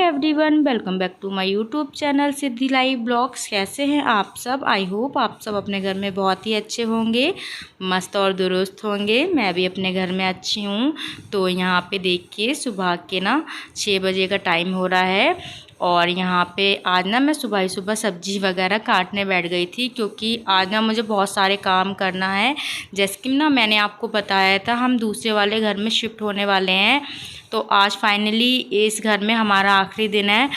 Everyone, welcome back to my YouTube channel Siddhi live blogs. कैसे हैं आप सब? आई होप आप सब अपने घर में बहुत ही अच्छे होंगे, मस्त और दुरुस्त होंगे। मैं भी अपने घर में अच्छी हूँ। तो यहाँ पे देखिए सुबह के ना 6 बजे का टाइम हो रहा है और यहाँ पे आज ना मैं सुबह ही सुबह सब्जी वगैरह काटने बैठ गई थी, क्योंकि आज ना मुझे बहुत सारे काम करना है। जैसे कि ना मैंने आपको बताया था हम दूसरे वाले घर में शिफ्ट होने वाले हैं, तो आज फाइनली इस घर में हमारा आखिरी दिन है।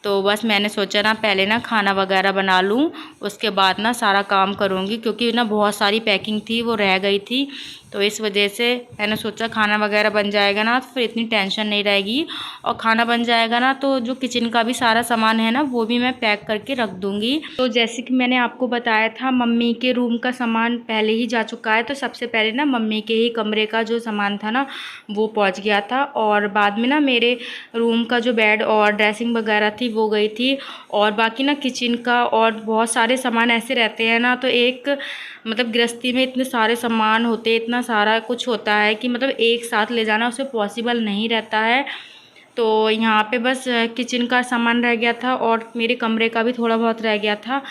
तो बस मैंने सोचा ना पहले ना खाना वगैरह बना लूँ, उसके बाद ना सारा काम करूँगी, क्योंकि ना बहुत सारी पैकिंग थी वो रह गई थी। तो इस वजह से मैंने सोचा खाना वगैरह बन जाएगा ना तो फिर इतनी टेंशन नहीं रहेगी, और खाना बन जाएगा ना तो जो किचन का भी सारा सामान है ना वो भी मैं पैक करके रख दूँगी। तो जैसे कि मैंने आपको बताया था मम्मी के रूम का सामान पहले ही जा चुका है, तो सबसे पहले ना मम्मी के ही कमरे का जो सामान था ना वो पहुंच गया था, और बाद में ना मेरे रूम का जो बेड और ड्रेसिंग वगैरह थी वो गई थी। और बाकी ना किचन का और बहुत सारे सामान ऐसे रहते हैं ना, तो एक मतलब गृहस्थी में इतने सारे सामान होते हैं, इतना सारा कुछ होता है कि मतलब एक साथ ले जाना उसे पॉसिबल नहीं रहता है। तो यहाँ पे बस किचन का सामान रह गया था और मेरे कमरे का भी थोड़ा बहुत रह गया था।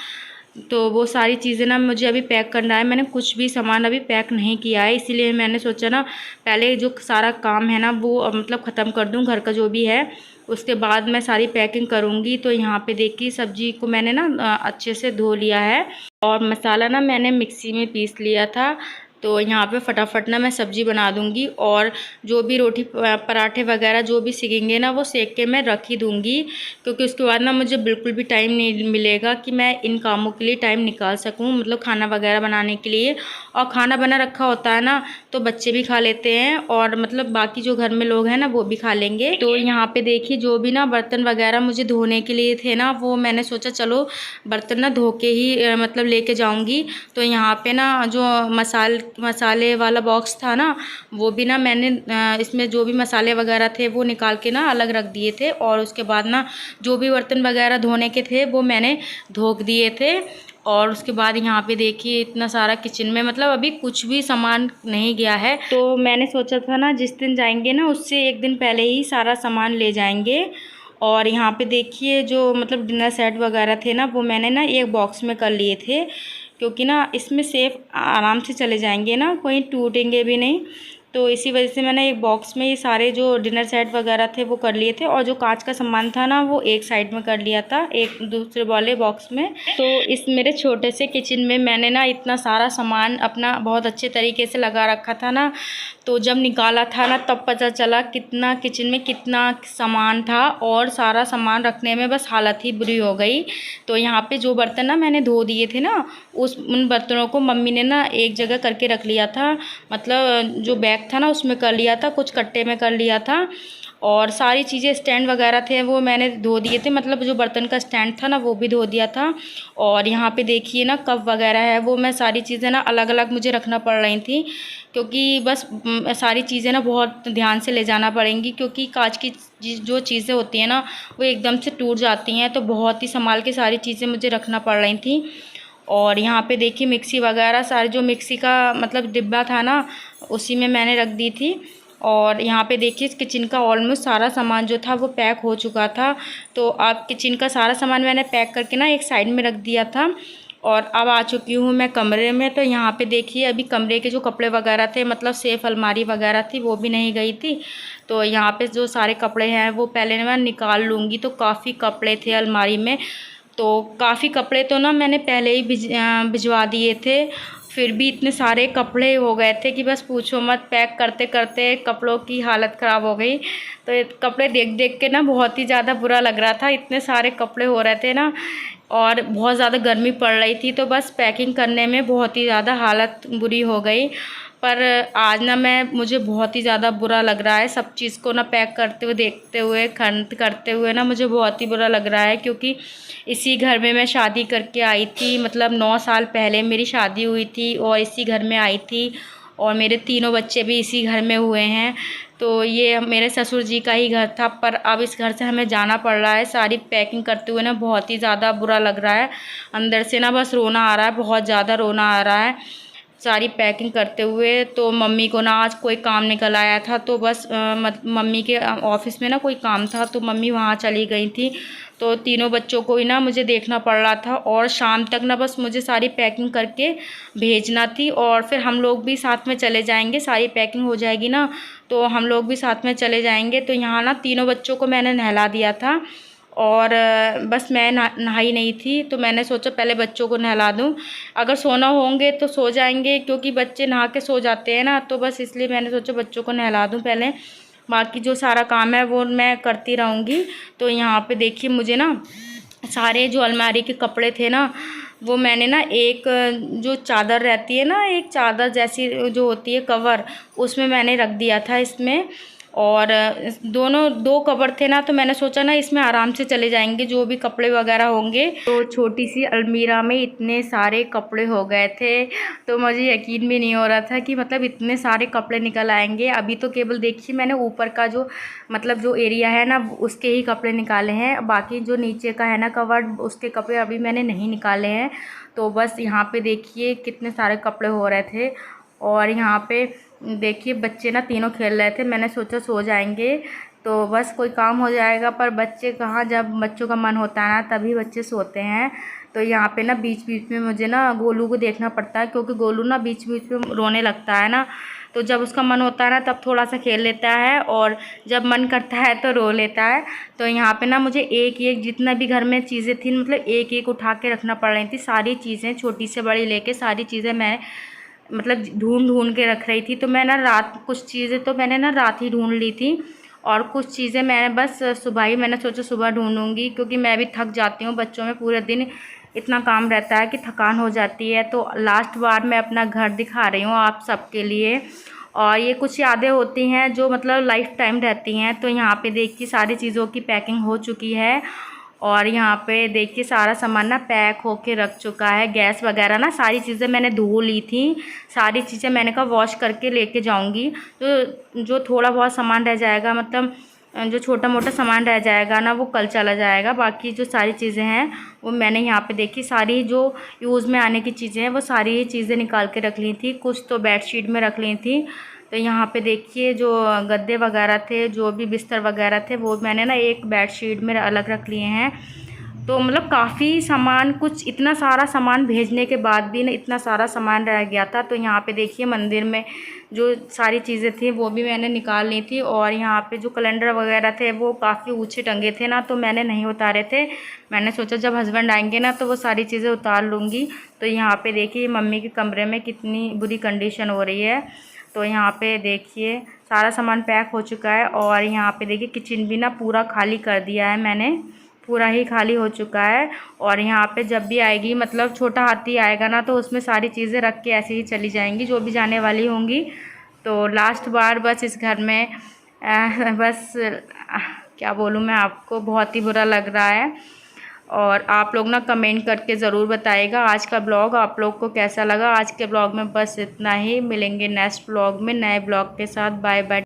तो वो सारी चीज़ें ना मुझे अभी पैक करना है। मैंने कुछ भी सामान अभी पैक नहीं किया है, इसीलिए मैंने सोचा ना पहले जो सारा काम है ना वो मतलब ख़त्म कर दूं घर का जो भी है, उसके बाद मैं सारी पैकिंग करूंगी। तो यहाँ पे देखिए सब्जी को मैंने ना अच्छे से धो लिया है और मसाला ना मैंने मिक्सी में पीस लिया था। तो यहाँ पे फटाफट ना मैं सब्ज़ी बना दूँगी, और जो भी रोटी पराठे वगैरह जो भी सेकेंगे ना वो सेक के मैं रख ही दूँगी, क्योंकि उसके बाद ना मुझे बिल्कुल भी टाइम नहीं मिलेगा कि मैं इन कामों के लिए टाइम निकाल सकूँ, मतलब खाना वगैरह बनाने के लिए। और खाना बना रखा होता है ना तो बच्चे भी खा लेते हैं, और मतलब बाकी जो घर में लोग हैं ना वो भी खा लेंगे। तो यहाँ पे देखिए जो भी ना बर्तन वगैरह मुझे धोने के लिए थे ना वो मैंने सोचा चलो बर्तन ना धो के ही मतलब लेके जाऊँगी। तो यहाँ पे ना जो मसाले वाला बॉक्स था ना वो भी ना मैंने इसमें जो भी मसाले वगैरह थे वो निकाल के ना अलग रख दिए थे, और उसके बाद ना जो भी बर्तन वगैरह धोने के थे वो मैंने धो दिए थे। और उसके बाद यहाँ पे देखिए इतना सारा किचन में मतलब अभी कुछ भी सामान नहीं गया है। तो मैंने सोचा था ना जिस दिन जाएंगे ना उससे एक दिन पहले ही सारा सामान ले जाएंगे। और यहाँ पे देखिए जो मतलब डिनर सेट वगैरह थे ना वो मैंने ना एक बॉक्स में कर लिए थे, क्योंकि ना इसमें सेफ आराम से चले जाएंगे ना, कोई टूटेंगे भी नहीं। तो इसी वजह से मैंने एक बॉक्स में ये सारे जो डिनर सेट वगैरह थे वो कर लिए थे, और जो कांच का सामान था ना वो एक साइड में कर लिया था एक दूसरे वाले बॉक्स में। तो इस मेरे छोटे से किचन में मैंने ना इतना सारा सामान अपना बहुत अच्छे तरीके से लगा रखा था ना, तो जब निकाला था ना तब पता चला कितना किचन में कितना सामान था, और सारा सामान रखने में बस हालत ही बुरी हो गई। तो यहाँ पे जो बर्तन ना मैंने धो दिए थे ना उन बर्तनों को मम्मी ने ना एक जगह करके रख लिया था, मतलब जो बैग था ना उसमें कर लिया था, कुछ कट्टे में कर लिया था। और सारी चीज़ें स्टैंड वगैरह थे वो मैंने धो दिए थे, मतलब जो बर्तन का स्टैंड था ना वो भी धो दिया था। और यहाँ पे देखिए ना कप वगैरह है वो मैं सारी चीज़ें ना अलग अलग मुझे रखना पड़ रही थी, क्योंकि बस सारी चीज़ें ना बहुत ध्यान से ले जाना पड़ेंगी, क्योंकि कांच की जो चीज़ें होती हैं ना वो एकदम से टूट जाती हैं। तो बहुत ही संभाल के सारी चीज़ें मुझे रखना पड़ रही थी। और यहाँ पे देखिए मिक्सी वगैरह सारी जो मिक्सी का मतलब डिब्बा था ना उसी में मैंने रख दी थी। और यहाँ पे देखिए किचन का ऑलमोस्ट सारा सामान जो था वो पैक हो चुका था। तो अब किचन का सारा सामान मैंने पैक करके ना एक साइड में रख दिया था, और अब आ चुकी हूँ मैं कमरे में। तो यहाँ पे देखिए अभी कमरे के जो कपड़े वगैरह थे मतलब सेफ अलमारी वगैरह थी वो भी नहीं गई थी। तो यहाँ पे जो सारे कपड़े हैं वो पहले मैं निकाल लूँगी। तो काफ़ी कपड़े थे अलमारी में, तो काफ़ी कपड़े तो ना मैंने पहले ही भिजवा दिए थे, फिर भी इतने सारे कपड़े हो गए थे कि बस पूछो मत। पैक करते करते कपड़ों की हालत ख़राब हो गई। तो ये कपड़े देख देख के ना बहुत ही ज़्यादा बुरा लग रहा था, इतने सारे कपड़े हो रहे थे ना, और बहुत ज़्यादा गर्मी पड़ रही थी। तो बस पैकिंग करने में बहुत ही ज़्यादा हालत बुरी हो गई। पर आज ना मुझे बहुत ही ज़्यादा बुरा लग रहा है सब चीज़ को ना पैक करते हुए देखते हुए खंड करते हुए ना मुझे बहुत ही बुरा लग रहा है, क्योंकि इसी घर में मैं शादी करके आई थी, मतलब 9 साल पहले मेरी शादी हुई थी और इसी घर में आई थी, और मेरे तीनों बच्चे भी इसी घर में हुए हैं। तो ये मेरे ससुर जी का ही घर था, पर अब इस घर से हमें जाना पड़ रहा है। सारी पैकिंग करते हुए ना बहुत ही ज़्यादा बुरा लग रहा है, अंदर से ना बस रोना आ रहा है, बहुत ज़्यादा रोना आ रहा है। सारी पैकिंग करते हुए। तो मम्मी को ना आज कोई काम निकल आया था, तो बस मम्मी के ऑफिस में ना कोई काम था, तो मम्मी वहाँ चली गई थी। तो तीनों बच्चों को ही ना मुझे देखना पड़ रहा था, और शाम तक ना बस मुझे सारी पैकिंग करके भेजना थी, और फिर हम लोग भी साथ में चले जाएंगे। सारी पैकिंग हो जाएगी ना तो हम लोग भी साथ में चले जाएंगे। तो यहाँ ना तीनों बच्चों को मैंने नहला दिया था, और बस मैं नहाई नहीं थी, तो मैंने सोचा पहले बच्चों को नहला दूं। अगर सोना होंगे तो सो जाएंगे, क्योंकि बच्चे नहा के सो जाते हैं ना, तो बस इसलिए मैंने सोचा बच्चों को नहला दूं पहले, बाकी जो सारा काम है वो मैं करती रहूँगी। तो यहाँ पे देखिए मुझे ना सारे जो अलमारी के कपड़े थे ना, वो मैंने ना एक जो चादर रहती है ना, एक चादर जैसी जो होती है कवर, उसमें मैंने रख दिया था इसमें। और दोनों दो कवर थे ना, तो मैंने सोचा ना इसमें आराम से चले जाएंगे जो भी कपड़े वगैरह होंगे। तो छोटी सी अलमीरा में इतने सारे कपड़े हो गए थे, तो मुझे यकीन भी नहीं हो रहा था कि मतलब इतने सारे कपड़े निकल आएंगे। अभी तो केवल देखिए मैंने ऊपर का जो मतलब जो एरिया है ना उसके ही कपड़े निकाले हैं, बाकी जो नीचे का है ना कवर उसके कपड़े अभी मैंने नहीं निकाले हैं। तो बस यहाँ पे देखिए कितने सारे कपड़े हो रहे थे। और यहाँ पे देखिए बच्चे ना तीनों खेल रहे थे, मैंने सोचा सो जाएंगे तो बस कोई काम हो जाएगा, पर बच्चे कहाँ, जब बच्चों का मन होता है ना तभी बच्चे सोते हैं। तो यहाँ पे ना बीच बीच में मुझे ना गोलू को देखना पड़ता है, क्योंकि गोलू ना बीच बीच में रोने लगता है ना, तो जब उसका मन होता है ना तब थोड़ा सा खेल लेता है, और जब मन करता है तो रो लेता है। तो यहाँ पे ना मुझे एक एक जितना भी घर में चीज़ें थी मतलब एक एक उठा के रखना पड़ रही थी। सारी चीज़ें छोटी से बड़ी लेके सारी चीज़ें मैं मतलब ढूंढ ढूंढ के रख रही थी। तो मैं ना रात कुछ चीज़ें तो मैंने ना रात ही ढूंढ ली थी, और कुछ चीज़ें मैंने बस सुबह ही मैंने सोचा सुबह ढूंढूंगी, क्योंकि मैं भी थक जाती हूँ, बच्चों में पूरे दिन इतना काम रहता है कि थकान हो जाती है। तो लास्ट बार मैं अपना घर दिखा रही हूँ आप सबके लिए, और ये कुछ यादें होती हैं जो मतलब लाइफ टाइम रहती हैं। तो यहाँ पे देखिए सारी चीज़ों की पैकिंग हो चुकी है, और यहाँ पे देखिए सारा सामान ना पैक होके रख चुका है। गैस वगैरह ना सारी चीज़ें मैंने धो ली थी, सारी चीज़ें मैंने कहा वॉश करके लेके जाऊंगी। तो जो थोड़ा बहुत सामान रह जाएगा मतलब जो छोटा मोटा सामान रह जाएगा ना वो कल चला जाएगा, बाकी जो सारी चीज़ें हैं वो मैंने यहाँ पे देखी सारी जो यूज़ में आने की चीज़ें हैं वो सारी चीज़ें निकाल के रख ली थी। कुछ तो बेडशीट में रख ली थी। तो यहाँ पे देखिए जो गद्दे वगैरह थे, जो भी बिस्तर वगैरह थे, वो मैंने ना एक बेडशीट में अलग रख लिए हैं। तो मतलब काफ़ी सामान, कुछ इतना सारा सामान भेजने के बाद भी ना इतना सारा सामान रह गया था। तो यहाँ पे देखिए मंदिर में जो सारी चीज़ें थी वो भी मैंने निकाल ली थी, और यहाँ पे जो कैलेंडर वगैरह थे वो काफ़ी ऊँचे टंगे थे ना, तो मैंने नहीं उतारे थे। मैंने सोचा जब हस्बैंड आएंगे ना तो वो सारी चीज़ें उतार लूँगी। तो यहाँ पे देखिए मम्मी के कमरे में कितनी बुरी कंडीशन हो रही है। तो यहाँ पे देखिए सारा सामान पैक हो चुका है, और यहाँ पे देखिए किचन भी ना पूरा खाली कर दिया है मैंने, पूरा ही खाली हो चुका है। और यहाँ पे जब भी आएगी मतलब छोटा हाथी आएगा ना तो उसमें सारी चीज़ें रख के ऐसे ही चली जाएंगी जो भी जाने वाली होंगी। तो लास्ट बार बस इस घर में बस क्या बोलूँ मैं आपको, बहुत ही बुरा लग रहा है। और आप लोग ना कमेंट करके ज़रूर बताइएगा आज का ब्लॉग आप लोग को कैसा लगा। आज के ब्लॉग में बस इतना ही, मिलेंगे नेक्स्ट ब्लॉग में नए ब्लॉग के साथ। Bye bye.